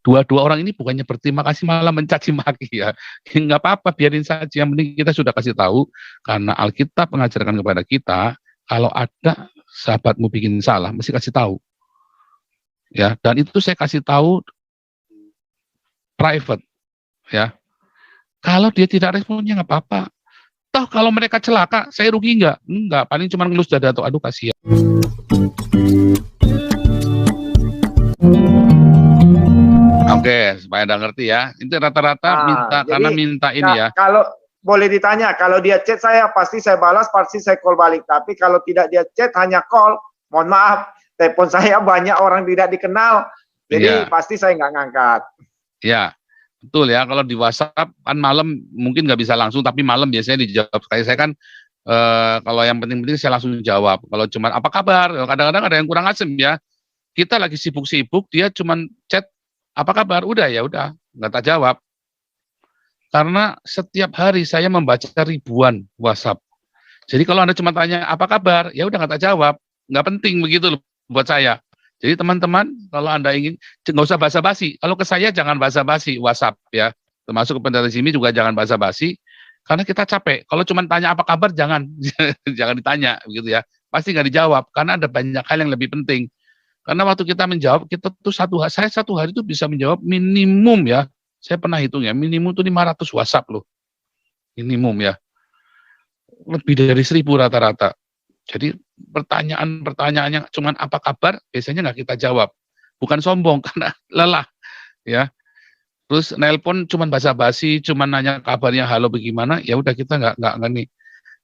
dua orang ini bukannya berterima kasih malah mencaci maki ya. Nggak apa-apa, biarin saja. Yang penting kita sudah kasih tahu, karena Alkitab mengajarkan kepada kita, kalau ada sahabatmu bikin salah, mesti kasih tahu. Ya, dan itu saya kasih tahu private, ya. Kalau dia tidak responnya nggak apa-apa. Toh kalau mereka celaka, saya rugi nggak? Enggak, paling cuma ngelus dada atau aduh kasihan. Oke, supaya Anda ngerti ya. Itu rata-rata minta, karena minta ini ya. Kalau boleh ditanya, kalau dia chat saya, pasti saya balas, pasti saya call balik. Tapi kalau tidak dia chat, hanya call, mohon maaf, telepon saya banyak orang tidak dikenal, jadi pasti saya nggak ngangkat. Ya, betul ya. Kalau di WhatsApp kan malam mungkin nggak bisa langsung, tapi malam biasanya dijawab. Kayak saya kan, kalau yang penting-penting saya langsung jawab. Kalau cuma apa kabar, kadang-kadang ada yang kurang asem ya. Kita lagi sibuk-sibuk, dia cuma chat, apa kabar? Udah ya udah, nggak tak jawab. Karena setiap hari saya membaca ribuan WhatsApp. Jadi kalau Anda cuma tanya apa kabar, ya udah nggak tak jawab. Nggak penting begitu loh buat saya. Jadi teman-teman, kalau Anda ingin, nggak usah basa-basi. Kalau ke saya jangan basa-basi WhatsApp ya. Termasuk ke pendeta Jimmy juga jangan basa-basi. Karena kita capek. Kalau cuma tanya apa kabar, jangan jangan ditanya begitu ya. Pasti nggak dijawab. Karena ada banyak hal yang lebih penting. Karena waktu kita menjawab, kita tuh saya satu hari itu bisa menjawab minimum ya. Saya pernah hitung ya, minimum tuh 500 WhatsApp loh. Minimum ya. Lebih dari 1.000 rata-rata. Jadi pertanyaan-pertanyaannya cuman apa kabar, biasanya nggak kita jawab. Bukan sombong, karena lelah. Ya. Terus nelpon cuman basa-basi, cuman nanya kabarnya halo bagaimana, ya udah kita nggak nih.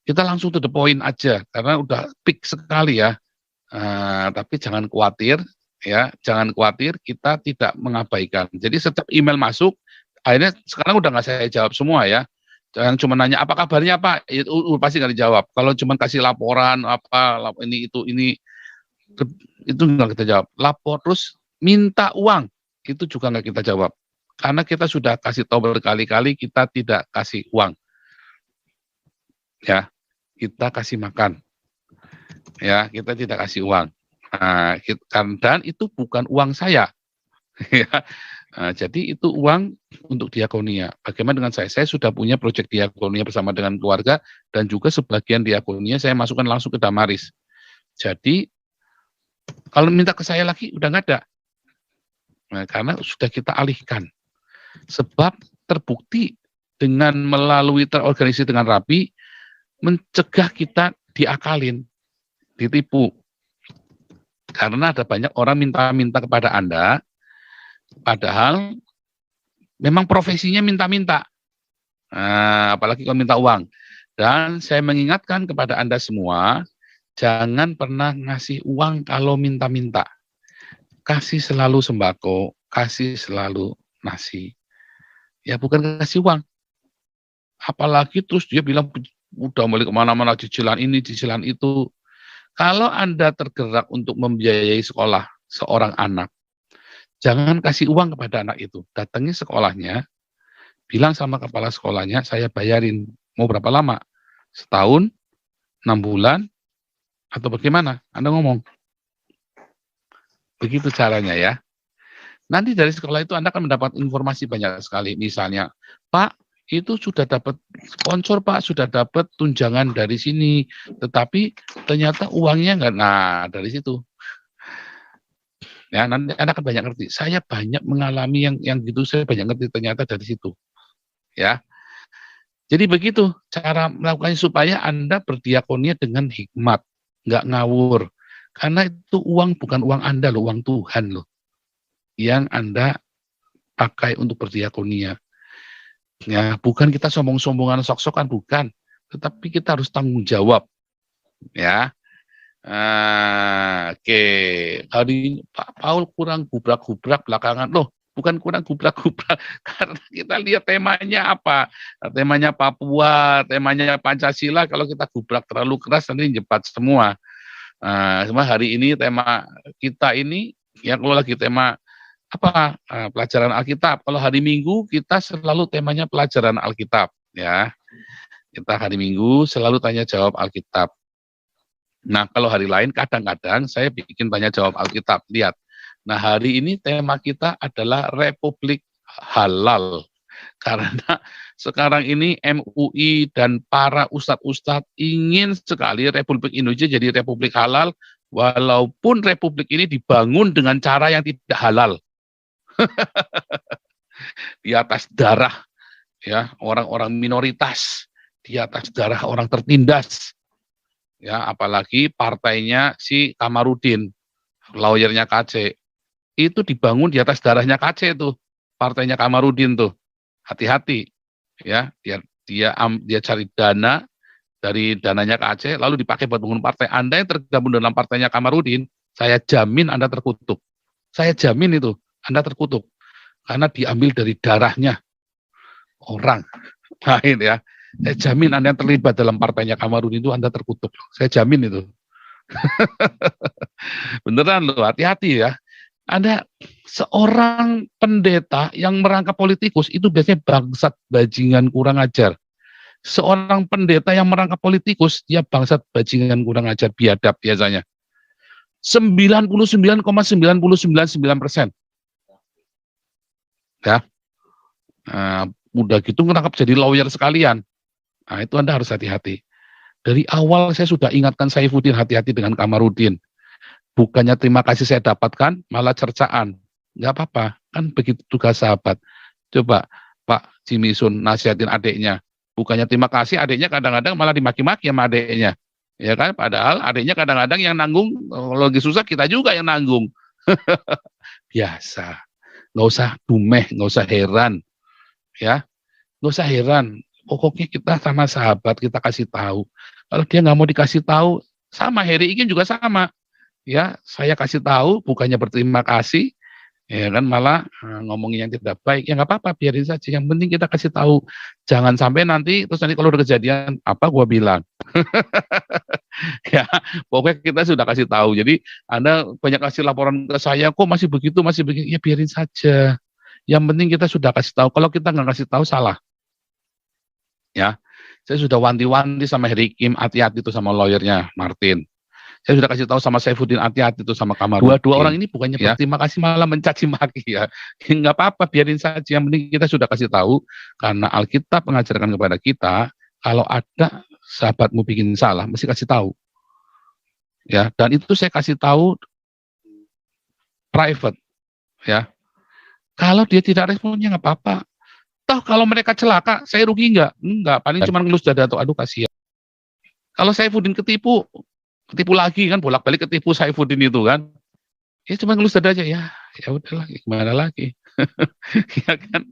Kita langsung to the point aja, karena udah peak sekali ya. Tapi jangan khawatir, ya, jangan khawatir, kita tidak mengabaikan. Jadi setiap email masuk, akhirnya sekarang udah nggak saya jawab semua ya. Jangan cuma nanya apa kabarnya Pak, itu pasti nggak dijawab. Kalau cuma kasih laporan apa ini itu nggak kita jawab. Lapor terus minta uang, itu juga nggak kita jawab. Karena kita sudah kasih tahu berkali-kali kita tidak kasih uang. Ya, kita kasih makan. Ya, kita tidak kasih uang. Dan itu bukan uang saya. Ya. Jadi itu uang untuk diakonia. Bagaimana dengan saya? Saya sudah punya proyek diakonia bersama dengan keluarga, dan juga sebagian diakonia saya masukkan langsung ke Damaris. Jadi kalau minta ke saya lagi udah nggak ada. Karena sudah kita alihkan. Sebab terbukti dengan melalui terorganisasi dengan rapi, mencegah kita diakalin, ditipu. Karena ada banyak orang minta-minta kepada Anda, padahal memang profesinya minta-minta. Apalagi kalau minta uang. Dan saya mengingatkan kepada Anda semua, jangan pernah ngasih uang kalau minta-minta. Kasih selalu sembako, kasih selalu nasi. Ya bukan kasih uang. Apalagi terus dia bilang, udah balik kemana-mana, cicilan ini, cicilan itu. Kalau Anda tergerak untuk membiayai sekolah seorang anak, jangan kasih uang kepada anak itu. Datangi sekolahnya, bilang sama kepala sekolahnya, saya bayarin. Mau berapa lama? Setahun, 6 bulan, atau bagaimana? Anda ngomong. Begitu caranya ya. Nanti dari sekolah itu Anda akan mendapat informasi banyak sekali. Misalnya, Pak, itu sudah dapat sponsor Pak, sudah dapat tunjangan dari sini, tetapi ternyata uangnya enggak. Nah, dari situ. Ya, nanti Anda akan banyak ngerti. Saya banyak mengalami yang gitu, saya banyak ngerti ternyata dari situ. Ya. Jadi begitu cara melakukannya supaya Anda berdiakonia dengan hikmat, nggak ngawur. Karena itu uang bukan uang Anda loh, uang Tuhan loh. Yang Anda pakai untuk berdiakonia. Ya, bukan kita sombong-sombongan, sok-sokan, bukan. Tetapi kita harus tanggung jawab. Ya. Oke. Hari Pak Paul kurang gubrak-gubrak belakangan. Loh, bukan kurang gubrak-gubrak, karena kita lihat temanya apa. Temanya Papua, temanya Pancasila, kalau kita gubrak terlalu keras nanti jepat semua. Cuma hari ini tema kita ini, ya kalau lagi tema apa, pelajaran Alkitab. Kalau hari Minggu kita selalu temanya pelajaran Alkitab. Ya, kita hari Minggu selalu tanya jawab Alkitab. Nah, kalau hari lain kadang-kadang saya bikin tanya jawab Alkitab. Lihat, Nah, hari ini tema kita adalah Republik Halal. Karena sekarang ini MUI dan para ustadz-ustadz ingin sekali Republik Indonesia jadi Republik Halal, walaupun Republik ini dibangun dengan cara yang tidak halal. Di atas darah ya orang-orang minoritas, di atas darah orang tertindas. Ya, apalagi partainya si Kamarudin, lawyernya KC. Itu dibangun di atas darahnya KC tuh, partainya Kamarudin tuh. Hati-hati ya, dia cari dana dari dananya KC lalu dipakai buat bangun partai. Anda yang tergabung dalam partainya Kamarudin, saya jamin Anda terkutuk. Saya jamin itu Anda terkutuk karena diambil dari darahnya orang lain ya. Saya jamin Anda yang terlibat dalam partainya Kamarudin itu Anda terkutuk. Saya jamin itu. Beneran loh, hati-hati ya. Ada seorang pendeta yang merangkap politikus itu biasanya bangsat bajingan kurang ajar. Seorang pendeta yang merangkap politikus dia bangsat bajingan kurang ajar, biadab biasanya. 99,999%. Ya. Udah gitu ngerangkap jadi lawyer sekalian. Nah, itu Anda harus hati-hati. Dari awal saya sudah ingatkan Saifuddin hati-hati dengan Kamarudin. Bukannya terima kasih saya dapatkan, malah cercaan. Nggak apa-apa, kan begitu tugas sahabat. Coba Pak Jimmy Sun nasihatin adiknya. Bukannya terima kasih, adiknya kadang-kadang malah dimaki-maki sama adiknya. Ya kan, padahal adiknya kadang-kadang yang nanggung, kalau lagi susah kita juga yang nanggung. Biasa. Nggak usah dumeh, nggak usah heran. Ya, nggak usah heran. Pokoknya kita sama sahabat, kita kasih tahu. Kalau dia nggak mau dikasih tahu, sama Heri Igin juga sama. Ya, saya kasih tahu, bukannya berterima kasih, ya kan malah ngomongin yang tidak baik. Ya nggak apa-apa, biarin saja. Yang penting kita kasih tahu. Jangan sampai nanti, terus nanti kalau udah kejadian, apa gua bilang. Ya, pokoknya kita sudah kasih tahu. Jadi Anda banyak kasih laporan ke saya, kok masih begitu, ya biarin saja. Yang penting kita sudah kasih tahu. Kalau kita nggak kasih tahu, salah. Ya, saya sudah wanti-wanti sama Heri Kim, hati-hati itu sama lawyernya Martin. Saya sudah kasih tahu sama Saifuddin, hati-hati itu sama Kamarudin. Dua orang ini bukannya berterima kasih malah mencaci maki ya. Nggak apa-apa, biarin saja. Yang penting kita sudah kasih tahu karena Alkitab mengajarkan kepada kita kalau ada sahabatmu bikin salah, mesti kasih tahu. Ya, dan itu saya kasih tahu private ya. Kalau dia tidak responnya nggak apa-apa. Toh kalau mereka celaka, saya rugi nggak? Enggak, paling cuma ngelus dada atau aduh kasihan. Kalau Saifuddin ketipu lagi kan, bolak-balik ketipu Saifuddin itu kan. Ya cuma ngelus dada aja, ya udahlah, gimana lagi. Ya kan.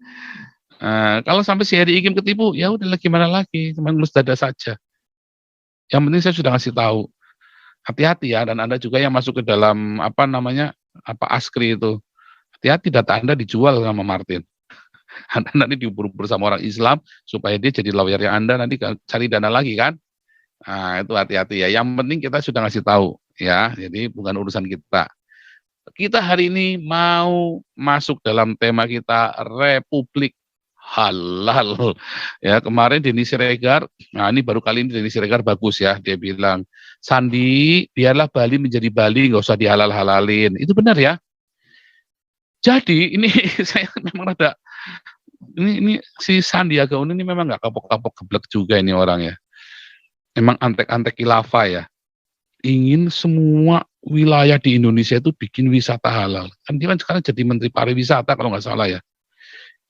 Kalau sampai si Heri Igim ketipu, ya udahlah gimana lagi, cuma ngelus dada saja. Yang penting saya sudah ngasih tahu. Hati-hati ya, dan Anda juga yang masuk ke dalam Askri itu. Hati-hati data Anda dijual sama Martin. Anda nanti diburu-buru sama orang Islam supaya dia jadi lawyernya Anda, nanti cari dana lagi kan. Nah, itu hati-hati ya. Yang penting kita sudah ngasih tahu ya. Jadi bukan urusan kita. Kita hari ini mau masuk dalam tema kita Republik Halal. Ya, kemarin Denny Siregar, nah ini baru kali ini Denny Siregar bagus ya. Dia bilang, Sandi, biarlah Bali menjadi Bali, nggak usah dihalal-halalin. Itu benar ya. Jadi ini saya memang ada ini si Sandiaga Uno ini memang nggak kapok-kapok geblek juga ini orang ya. Memang antek-antek khilafah ya. Ingin semua wilayah di Indonesia itu bikin wisata halal. Kan dia kan sekarang jadi Menteri Pariwisata kalau nggak salah ya.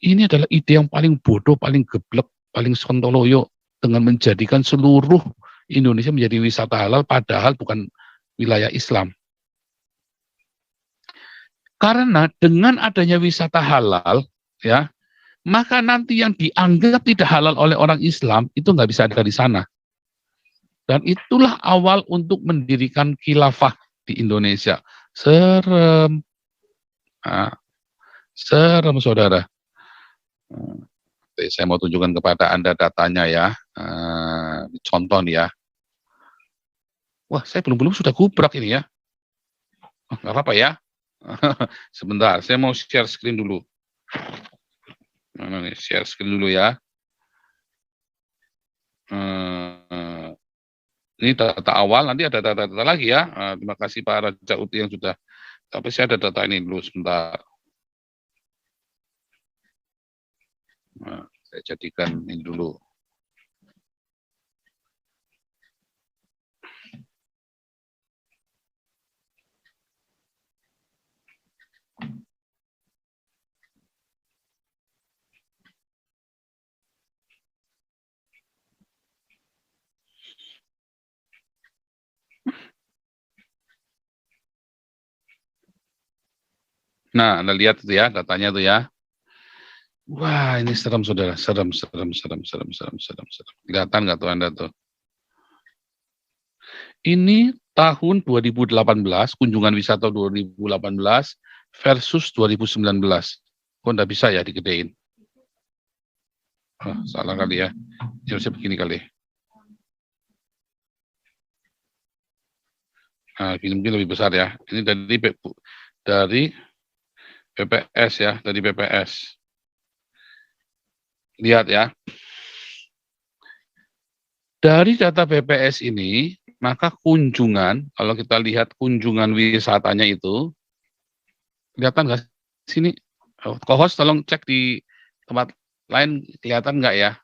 Ini adalah ide yang paling bodoh, paling geblek, paling sontoloyo dengan menjadikan seluruh Indonesia menjadi wisata halal padahal bukan wilayah Islam. Karena dengan adanya wisata halal, ya, maka nanti yang dianggap tidak halal oleh orang Islam itu nggak bisa ada di sana. Dan itulah awal untuk mendirikan khilafah di Indonesia. Serem. Nah, serem saudara. Saya mau tunjukkan kepada Anda datanya ya. Contoh nih ya. Wah, saya belum sudah gubrak ini ya. Nggak apa-apa ya. Sebentar, saya mau share screen dulu. Mana nih, share screen dulu ya. Ini data awal, nanti ada data-data lagi ya. Terima kasih Pak Raja Uti yang sudah Tapi saya ada data ini dulu sebentar. Nah, saya jadikan ini dulu. Nah, Anda lihat itu ya, datanya itu ya. Wah, ini serem saudara, serem. Kelihatan nggak tuh Anda tuh? Ini tahun 2018, kunjungan wisata 2018 versus 2019. Kok nggak bisa ya digedein? Oh, salah kali ya. Harusnya begini kali. Nah, ini mungkin lebih besar ya. Ini dari BPS ya, dari BPS. Lihat ya. Dari data BPS ini, maka kunjungan, kalau kita lihat kunjungan wisatanya itu, kelihatan nggak sini? Co-host tolong cek di tempat lain kelihatan nggak ya?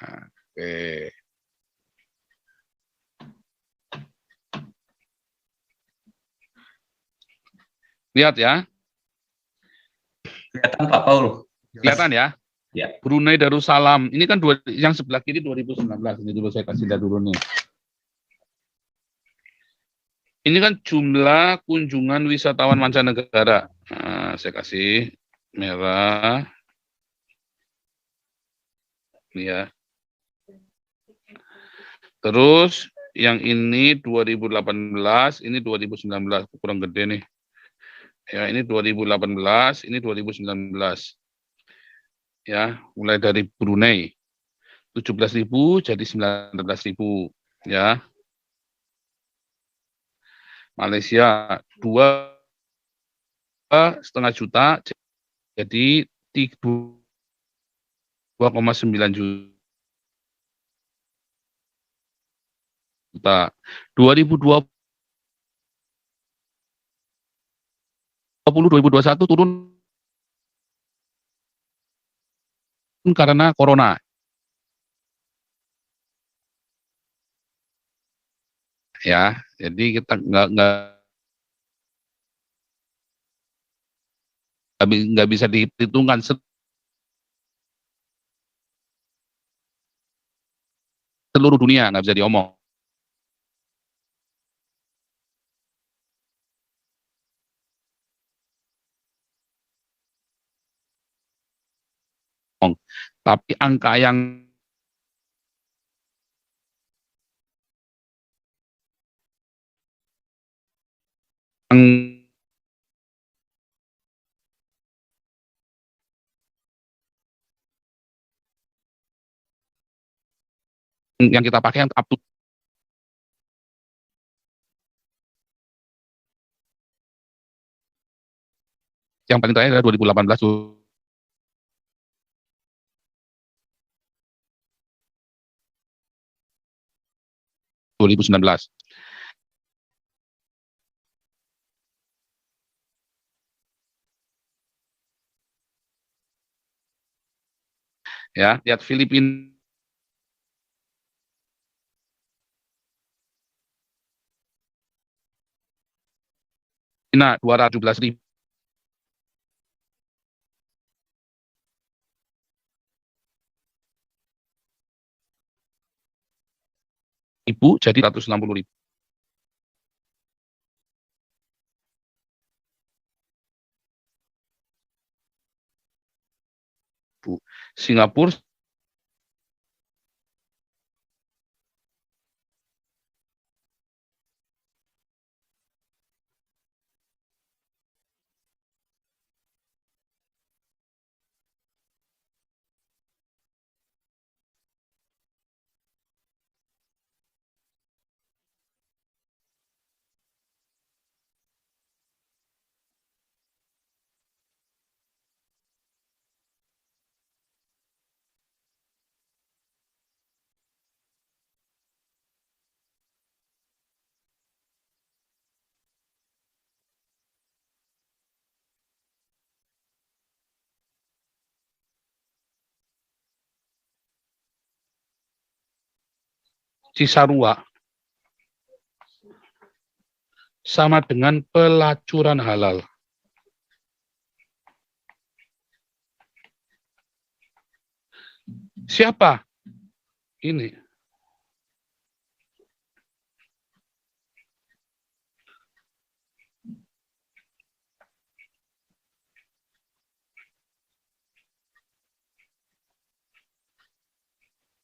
Nah, oke. Lihat ya. Kelihatan Pak Paul. Kelihatan ya? Ya. Brunei Darussalam. Ini kan yang sebelah kiri 2019. Ini dulu saya kasih lihat dulu nih. Ini kan jumlah kunjungan wisatawan mancanegara. Nah, saya kasih merah. Ini ya. Terus yang ini 2018, ini 2019, kurang gede nih. Ya, ini 2018, ini 2019. Ya, mulai dari Brunei 17.000 jadi 19.000 ya. Malaysia 2,5 juta jadi 2,9 juta. 2020 2021 turun karena corona. Ya, jadi kita nggak bisa diperhitungkan seluruh dunia, nggak bisa diomong. Tapi angka yang kita pakai yang up to yang paling terakhir adalah 2018 2019. Ya, lihat Filipina 217.000 jadi 160.000. Singapura Cisarua sama dengan pelacuran halal. Siapa? Ini.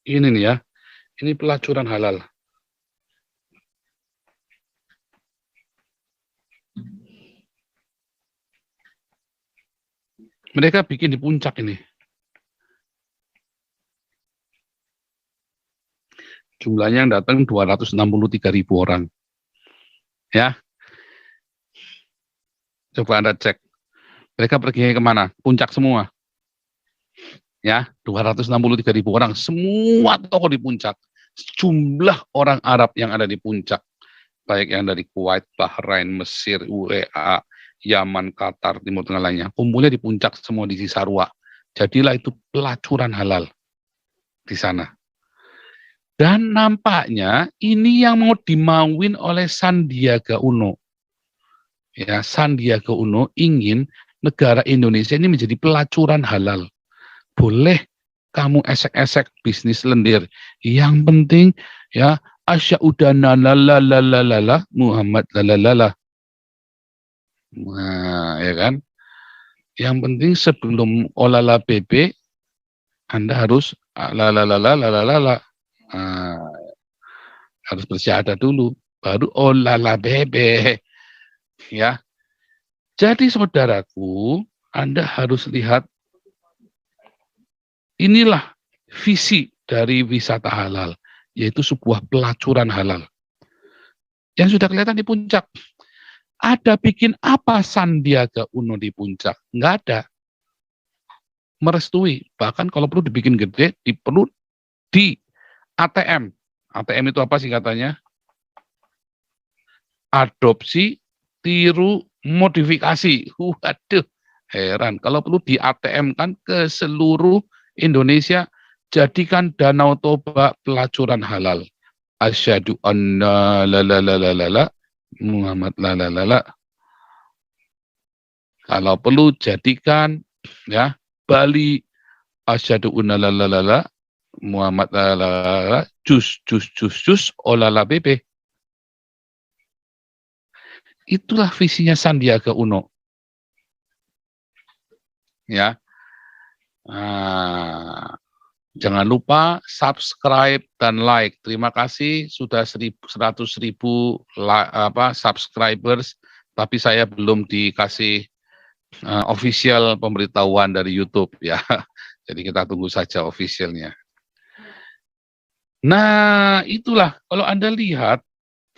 Ini nih ya. Ini pelacuran halal. Mereka bikin di puncak ini. Jumlahnya yang datang 263.000 orang. Ya. Coba Anda cek. Mereka pergi kemana? Puncak semua. Ya, 263.000 orang. Semua toko di puncak. Jumlah orang Arab yang ada di puncak. Baik yang dari Kuwait, Bahrain, Mesir, UEA, Yaman, Qatar, Timur Tengah lainnya. Kumpulnya di puncak semua di Cisarua. Jadilah itu pelacuran halal di sana. Dan nampaknya ini yang mau dimauin oleh Sandiaga Uno. Ya, Sandiaga Uno ingin negara Indonesia ini menjadi pelacuran halal. Boleh kamu esek-esek bisnis lendir. Yang penting ya asy'udana lalalala Muhammad lalalala. Nah, ya kan? Yang penting sebelum olala BB Anda harus lalalala. Nah, harus bersyahadat dulu baru olala BB. Ya. Jadi saudaraku, Anda harus lihat inilah visi dari wisata halal, yaitu sebuah pelacuran halal. Yang sudah kelihatan di puncak. Ada bikin apa Sandiaga Uno di puncak? Nggak ada. Merestui. Bahkan kalau perlu dibikin gede, perlu di ATM. ATM itu apa sih katanya? Adopsi, tiru, modifikasi. Waduh, heran. Kalau perlu di ATM kan ke seluruh Indonesia, jadikan Danau Toba pelacuran halal. Asyhadu anna la Muhammad la. Kalau perlu jadikan ya Bali asyhadu anna la Muhammad la jus olala bebe. Itulah visinya Sandiaga Uno. Ya. Nah, jangan lupa subscribe dan like. Terima kasih sudah 100.000 subscribers, tapi saya belum dikasih official pemberitahuan dari YouTube ya. Jadi kita tunggu saja officialnya. Nah, itulah kalau Anda lihat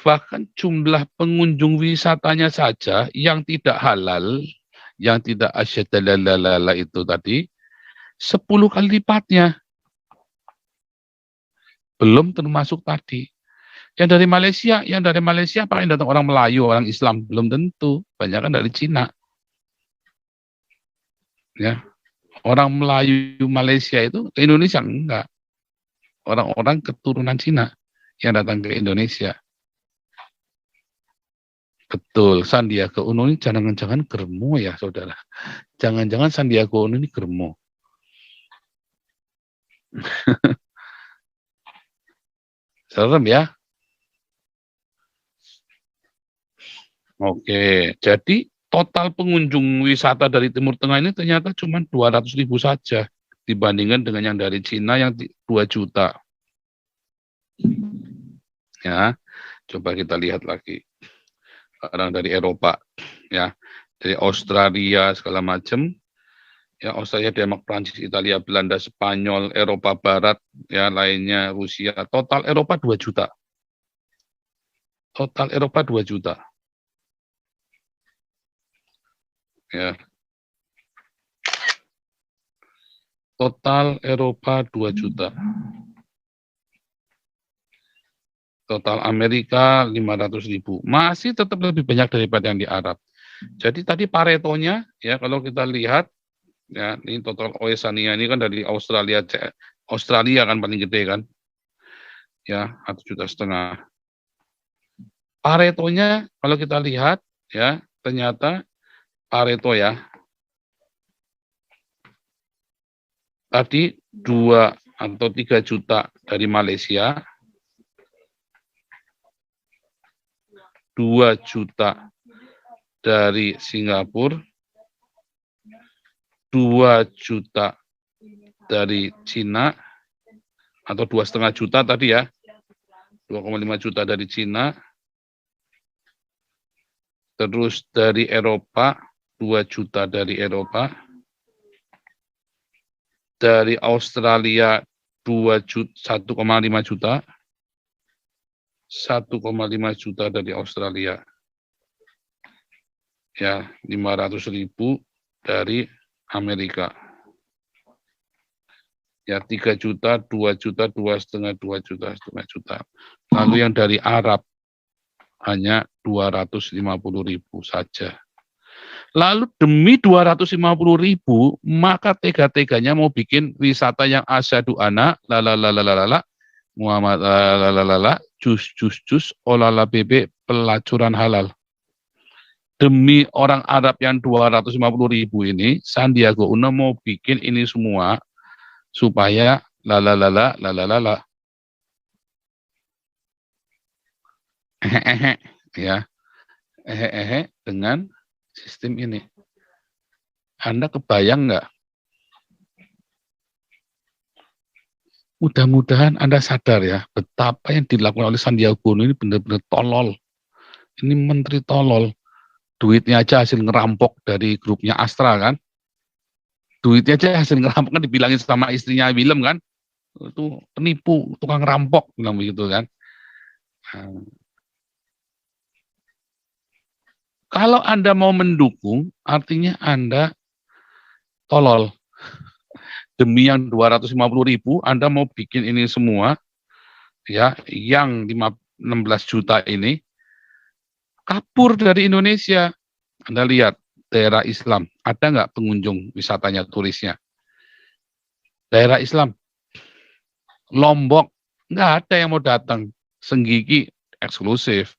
bahkan jumlah pengunjung wisatanya saja yang tidak halal, yang tidak asyhadalala itu tadi 10 kali lipatnya. Belum termasuk tadi. Yang dari Malaysia apa yang datang orang Melayu, orang Islam? Belum tentu, banyak kan dari Cina. Ya. Orang Melayu Malaysia itu ke Indonesia enggak. Orang-orang keturunan Cina yang datang ke Indonesia. Betul, Sandiaga Uno ini jangan-jangan germo ya, saudara. Jangan-jangan Sandiaga Uno ini germo. Serem ya. Oke, jadi total pengunjung wisata dari Timur Tengah ini ternyata cuma 200.000 saja dibandingkan dengan yang dari Cina yang 2 juta. Ya, coba kita lihat lagi. Orang dari Eropa, ya, dari Australia segala macam, ya Australia, Denmark, Prancis, Italia, Belanda, Spanyol, Eropa Barat, ya lainnya Rusia. Total Eropa 2 juta. Total Eropa 2 juta. Ya. Total Eropa 2 juta. Total Amerika 500.000. Masih tetap lebih banyak daripada yang di Arab. Jadi tadi Paretonya, ya kalau kita lihat, ya ini total Oesania ini kan dari Australia kan paling gede kan. ya, 1,5 juta. Paretonya kalau kita lihat ya, ternyata Pareto ya, tadi 2 atau 3 juta dari Malaysia, 2 juta dari Singapura, 2 juta dari Cina, atau 2,5 juta tadi ya, 2,5 juta dari Cina, terus dari Eropa, 2 juta dari Eropa, dari Australia 1,5 juta, 1,5 juta dari Australia, ya 500.000 dari Amerika, ya 3 juta, 2 juta, 2,5, 2 juta, 2,5 juta. Lalu yang dari Arab hanya 250.000 saja. Lalu demi 250.000, maka tega-teganya mau bikin wisata yang asyadu anak, lalalalalalala, Muhammad lalalala, jus, olala bebek, pelacuran halal. Demi orang Arab yang 250.000 ini, Sandiaga Uno mau bikin ini semua supaya lalalala, ya, dengan sistem ini. Anda kebayang nggak? Mudah-mudahan Anda sadar ya, betapa yang dilakukan oleh Sandiaga Uno ini benar-benar tolol. Ini menteri tolol. Duitnya aja hasil ngerampok dari grupnya Astra kan. Duitnya aja hasil ngerampok kan, dibilangin sama istrinya Willem kan. Itu penipu, tukang rampok, bilang begitu kan. Nah, kalau Anda mau mendukung, artinya Anda tolol. Demi yang 250.000, Anda mau bikin ini semua, ya, yang 16 juta ini, kabur dari Indonesia. Anda lihat, daerah Islam, ada nggak pengunjung wisatanya, turisnya? Daerah Islam, Lombok, nggak ada yang mau datang. Senggigi, eksklusif.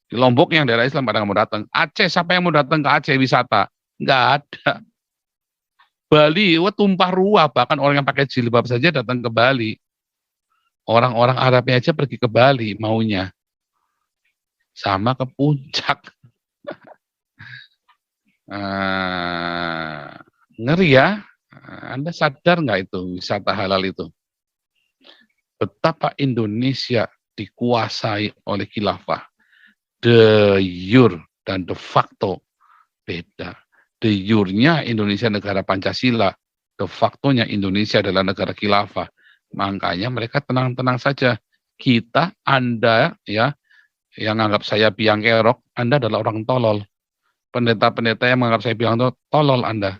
Di Lombok yang daerah Islam pada nggak mau datang. Aceh, siapa yang mau datang ke Aceh wisata? Nggak ada. Bali, wah tumpah ruah, bahkan orang yang pakai jilbab saja datang ke Bali. Orang-orang Arabnya aja pergi ke Bali maunya. Sama ke puncak. Ngeri ya. Anda sadar nggak itu wisata halal itu? Betapa Indonesia dikuasai oleh khilafah. De jure dan de facto beda. De jure-nya Indonesia negara Pancasila, de facto-nya Indonesia adalah negara khilafah. Makanya mereka tenang-tenang saja. Kita, Anda ya, yang anggap saya biang kerok, Anda adalah orang tolol. Pendeta-pendeta yang menganggap saya biang kerok, tolol Anda.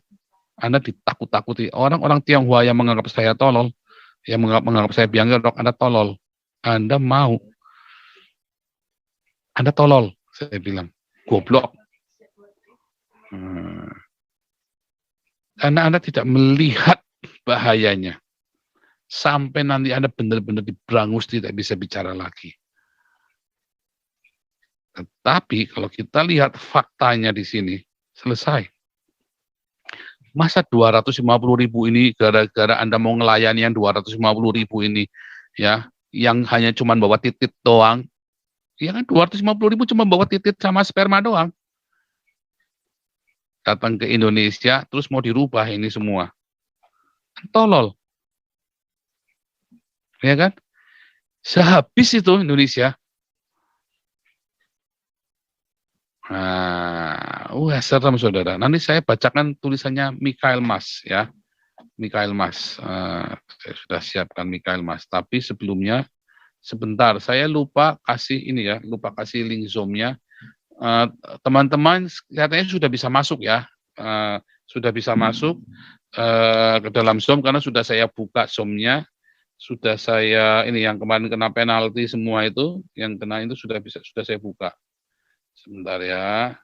Anda ditakut-takuti. Orang-orang Tionghoa yang menganggap saya tolol, yang menganggap saya biang kerok, Anda tolol. Anda mau. Anda tolol, saya bilang. Goblok. Karena Anda tidak melihat bahayanya. Sampai nanti Anda benar-benar diberangus, tidak bisa bicara lagi. Tetapi kalau kita lihat faktanya di sini, selesai. Masa 250.000 ini gara-gara Anda mau ngelayani yang 250.000 ini, ya, yang hanya cuma bawa titit doang, ya kan 250.000 cuma bawa titit sama sperma doang. Datang ke Indonesia, terus mau dirubah ini semua. Tolol. Ya kan? Sehabis itu Indonesia. Serem saudara. Nanti saya bacakan tulisannya Michael Mas ya. Michael Mas. Saya sudah siapkan Michael Mas. Tapi sebelumnya, sebentar, saya lupa kasih ini ya, lupa kasih link Zoom-nya. Teman-teman kelihatannya sudah bisa masuk ya. Sudah bisa masuk ke dalam Zoom karena sudah saya buka Zoom-nya. Sudah saya ini yang kemarin kena penalti semua itu, yang kena itu sudah saya buka. Sebentar ya.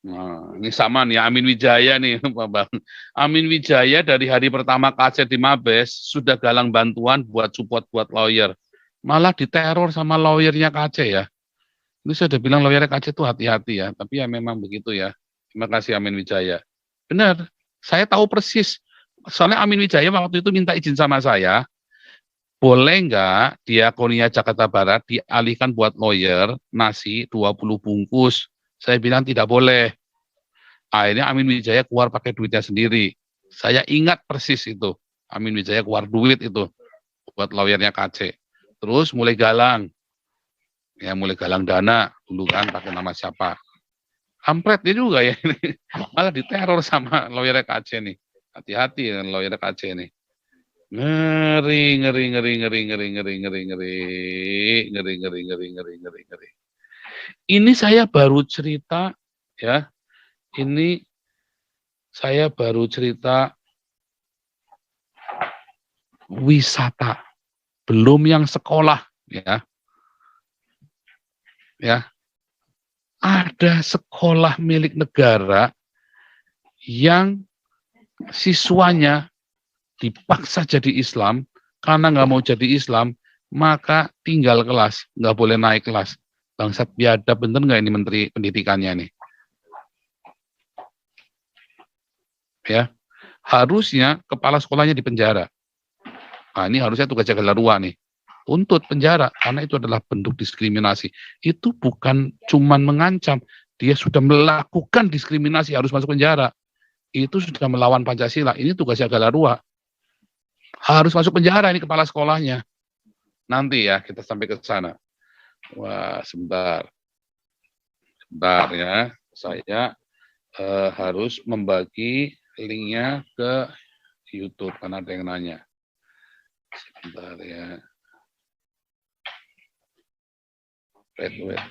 Nah, ini sama nih Amin Wijaya nih, Pak Bang. Amin Wijaya dari hari pertama KC di Mabes sudah galang bantuan buat support buat lawyer. Malah diteror sama lawyernya KC ya. Ini saya udah bilang lawyernya KC itu hati-hati ya, tapi ya memang begitu ya. Terima kasih Amin Wijaya. Benar, saya tahu persis. Soalnya Amin Wijaya waktu itu minta izin sama saya, boleh nggak Diakonia Jakarta Barat dialihkan buat lawyer nasi 20 bungkus. Saya bilang tidak boleh. Akhirnya Amin Wijaya keluar pakai duitnya sendiri. Saya ingat persis itu. Amin Wijaya keluar duit itu buat lawyernya KC. Terus mulai galang. Ya mulai galang dana dulu kan pakai nama siapa. Kampret dia juga ya. Malah diteror sama lawyernya KC nih. Hati-hati dengan lawyernya KC nih. Ngeri, ngeri, ngeri, ngeri, ngeri, ngeri, ngeri, ngeri, ngeri, ngeri, ngeri, ngeri, ngeri, ngeri. Ini saya baru cerita ya. Ini saya baru cerita wisata, belum yang sekolah ya. Ya. Ada sekolah milik negara yang siswanya dipaksa jadi Islam, karena nggak mau jadi Islam, maka tinggal kelas, nggak boleh naik kelas. Bangsat biadab, bener nggak ini Menteri Pendidikannya nih? Ya, harusnya kepala sekolahnya dipenjara. Nah, ini harusnya tugas jaga larua nih. Tuntut penjara, karena itu adalah bentuk diskriminasi. Itu bukan cuman mengancam, dia sudah melakukan diskriminasi, harus masuk penjara. Itu sudah melawan Pancasila, ini tugas jaga larua. Harus masuk penjara ini kepala sekolahnya. Nanti ya, kita sampai ke sana. Wah, sebentar. Sebentar ya, saya harus membagi linknya ke YouTube, karena ada yang nanya. Sebentar ya. Wait.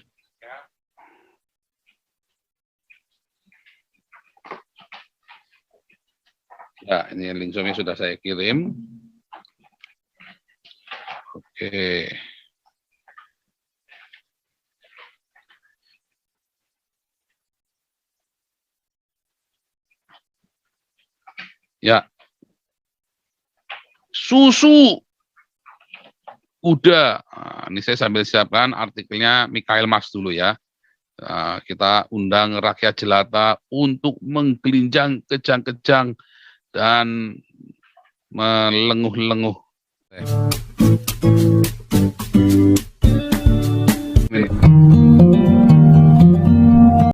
Ya, ini link Zoom-nya sudah saya kirim. Oke. Ya. Susu. Udah. Nah, ini saya sambil siapkan artikelnya Mikhail Mas dulu ya. Nah, kita undang rakyat jelata untuk menggelinjang kejang-kejang dan melenguh-lenguh.